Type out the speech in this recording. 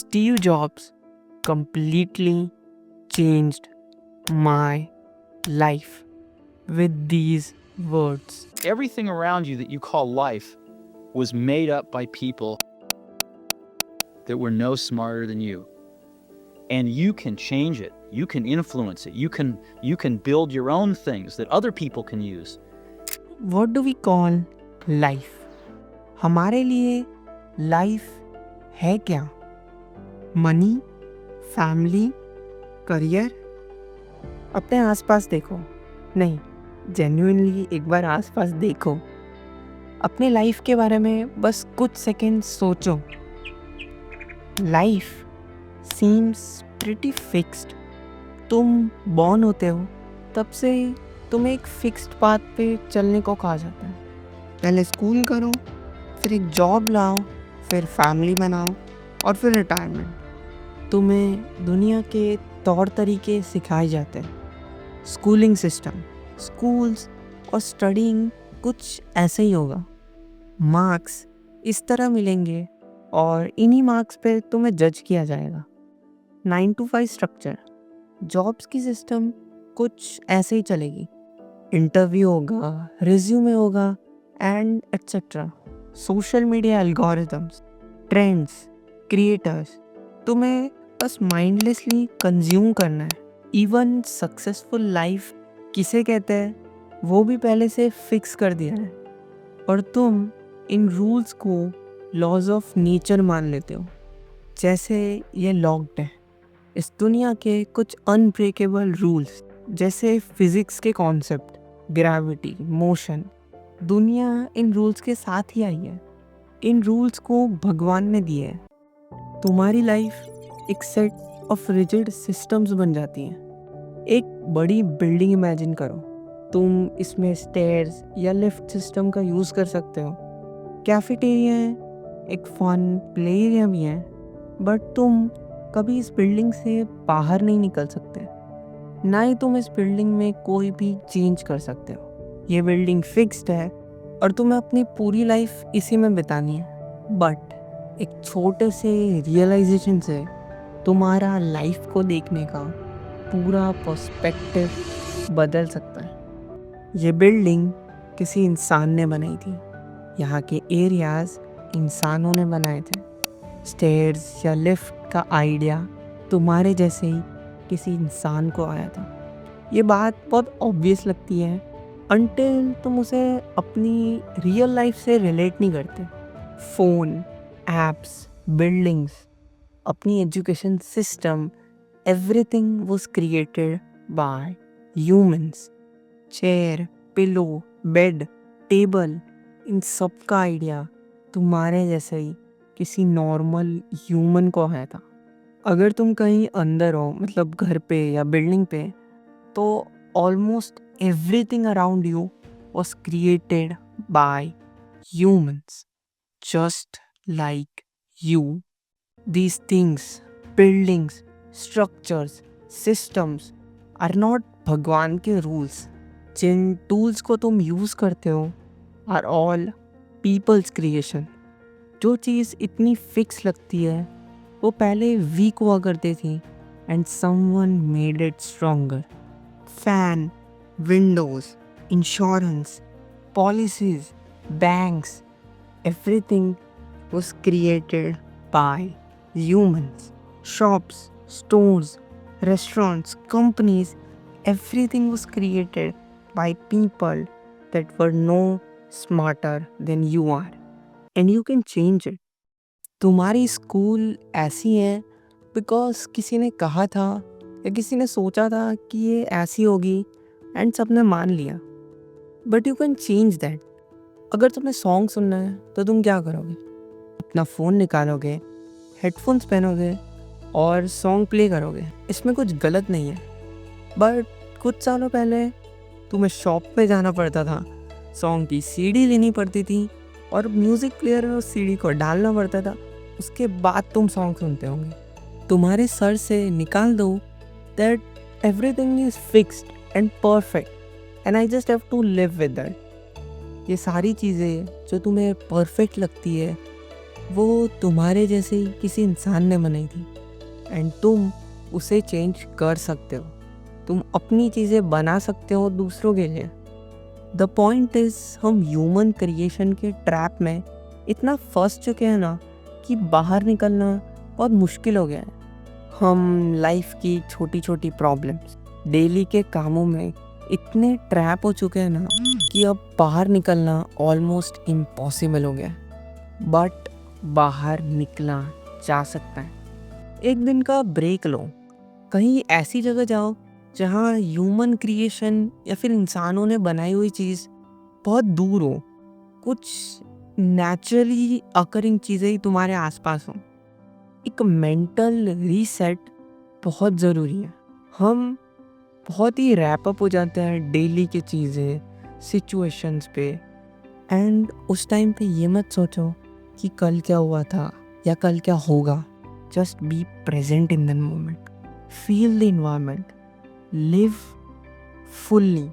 Steve Jobs completely changed my life with these words. Everything around you that you call life was made up by people that were no smarter than you. And you can change it. You can influence it. You can build your own things that other people can use. What do we call life? हमारे लिए life है क्या? Money, family, career? अपने आसपास देखो. नहीं, genuinely एक बार आसपास देखो. अपने लाइफ के बारे में बस कुछ सेकंड सोचो. Life seems pretty fixed. तुम बॉर्न होते हो तब से तुम्हें एक फिक्स्ड पाथ पे चलने को कहा जाता है. पहले स्कूल करो, फिर एक जॉब लाओ, फिर फैमिली बनाओ और फिर रिटायरमेंट. तुम्हें दुनिया के तौर तरीके सिखाए जाते हैं. स्कूलिंग सिस्टम, स्कूल्स और स्टडीइंग कुछ ऐसे ही होगा. मार्क्स इस तरह मिलेंगे और इन्हीं मार्क्स पे तुम्हें जज किया जाएगा. 9 to 5 स्ट्रक्चर. जॉब्स की सिस्टम कुछ ऐसे ही चलेगी. इंटरव्यू होगा, रिज्यूमे होगा and etcetera. Social media algorithms, trends, creators, तुम्हें बस माइंडलेसली कंज्यूम करना है. इवन सक्सेसफुल लाइफ किसे कहते हैं वो भी पहले से फिक्स कर दिया है और तुम इन रूल्स को लॉज ऑफ नेचर मान लेते हो. जैसे ये लॉक्ड है. इस दुनिया के कुछ अनब्रेकेबल रूल्स जैसे फिजिक्स के कॉन्सेप्ट, ग्रेविटी, मोशन. दुनिया इन रूल्स के साथ ही आई है. इन रूल्स को भगवान ने दिए है. तुम्हारी लाइफ एक सेट ऑफ रिजिड सिस्टम्स बन जाती हैं. एक बड़ी बिल्डिंग इमेजिन करो. तुम इसमें स्टेयर्स या लिफ्ट सिस्टम का यूज़ कर सकते हो. कैफेटेरिया है, एक फन प्ले एरिया भी है, बट तुम कभी इस बिल्डिंग से बाहर नहीं निकल सकते. ना ही तुम इस बिल्डिंग में कोई भी चेंज कर सकते हो. ये बिल्डिंग फिक्स्ड है और तुम्हें अपनी पूरी लाइफ इसी में बितानी है. बट एक छोटे से रियलाइजेशन से तुम्हारा लाइफ को देखने का पूरा पर्सपेक्टिव बदल सकता है. ये बिल्डिंग किसी इंसान ने बनाई थी. यहाँ के एरियाज इंसानों ने बनाए थे. स्टेयर्स या लिफ्ट का आइडिया तुम्हारे जैसे ही किसी इंसान को आया था. ये बात बहुत ऑब्वियस लगती है अनटिल तुम उसे अपनी रियल लाइफ से रिलेट नहीं करते. फ़ोन, एप्स, बिल्डिंग्स, अपनी education system, everything was created by humans. Chair, pillow, bed, table, इन सब का आइडिया तुम्हारे जैसे ही किसी नॉर्मल ह्यूमन को आया था. अगर तुम कहीं अंदर हो, मतलब घर पे या बिल्डिंग पे, तो almost everything around you was created by humans, just like you. These things, buildings, structures, systems are not भगवान के rules. जिन tools को तुम use करते हो are all people's creation. जो चीज़ इतनी fix लगती है वो पहले weak हुआ करती थी and someone made it stronger. Fan, windows, insurance, policies, banks, everything was created by humans. Shops, stores, restaurants, companies, everything was created by people that were no smarter than you are. And you can change it. तुम्हारी school ऐसी है because किसी ने कहा था या किसी ने सोचा था कि ये ऐसी होगी एंड सबने मान लिया. But you can change that. अगर तुम्हें सॉन्ग सुनना है तो तुम क्या करोगे? अपना फ़ोन निकालोगे, हेडफोन्स पहनोगे और सॉन्ग प्ले करोगे. इसमें कुछ गलत नहीं है. बट कुछ सालों पहले तुम्हें शॉप पे जाना पड़ता था, सॉन्ग की सीडी लेनी पड़ती थी और म्यूज़िक प्लेयर में उस सीडी को डालना पड़ता था. उसके बाद तुम सॉन्ग सुनते होंगे. तुम्हारे सर से निकाल दो that everything is fixed and perfect and I just have to live with that. ये सारी चीज़ें जो तुम्हें परफेक्ट लगती है वो तुम्हारे जैसे ही किसी इंसान ने बनाई थी एंड तुम उसे चेंज कर सकते हो। तुम अपनी चीज़ें बना सकते हो दूसरों के लिए। द पॉइंट इज़ हम ह्यूमन क्रिएशन के ट्रैप में इतना फंस चुके हैं ना कि बाहर निकलना बहुत मुश्किल हो गया है। हम लाइफ की छोटी छोटी प्रॉब्लम्स, डेली के कामों में इतने ट्रैप हो चुके हैं ना कि अब बाहर निकलना ऑलमोस्ट इम्पॉसिबल हो गया है। बट बाहर निकला जा सकता है। एक दिन का ब्रेक लो, कहीं ऐसी जगह जाओ जहाँ ह्यूमन क्रिएशन या फिर इंसानों ने बनाई हुई चीज़ बहुत दूर हो, कुछ नेचुरली अकरिंग चीज़ें ही तुम्हारे आसपास हों। एक मेंटल रीसेट बहुत ज़रूरी है। हम बहुत ही रैप अप हो जाते हैं डेली की चीज़ें, सिचुएशंस पे, एंड उस टाइम पे ये मत सोचो कि कल क्या हुआ था या कल क्या होगा। Just be present in the moment, feel the environment, live fully.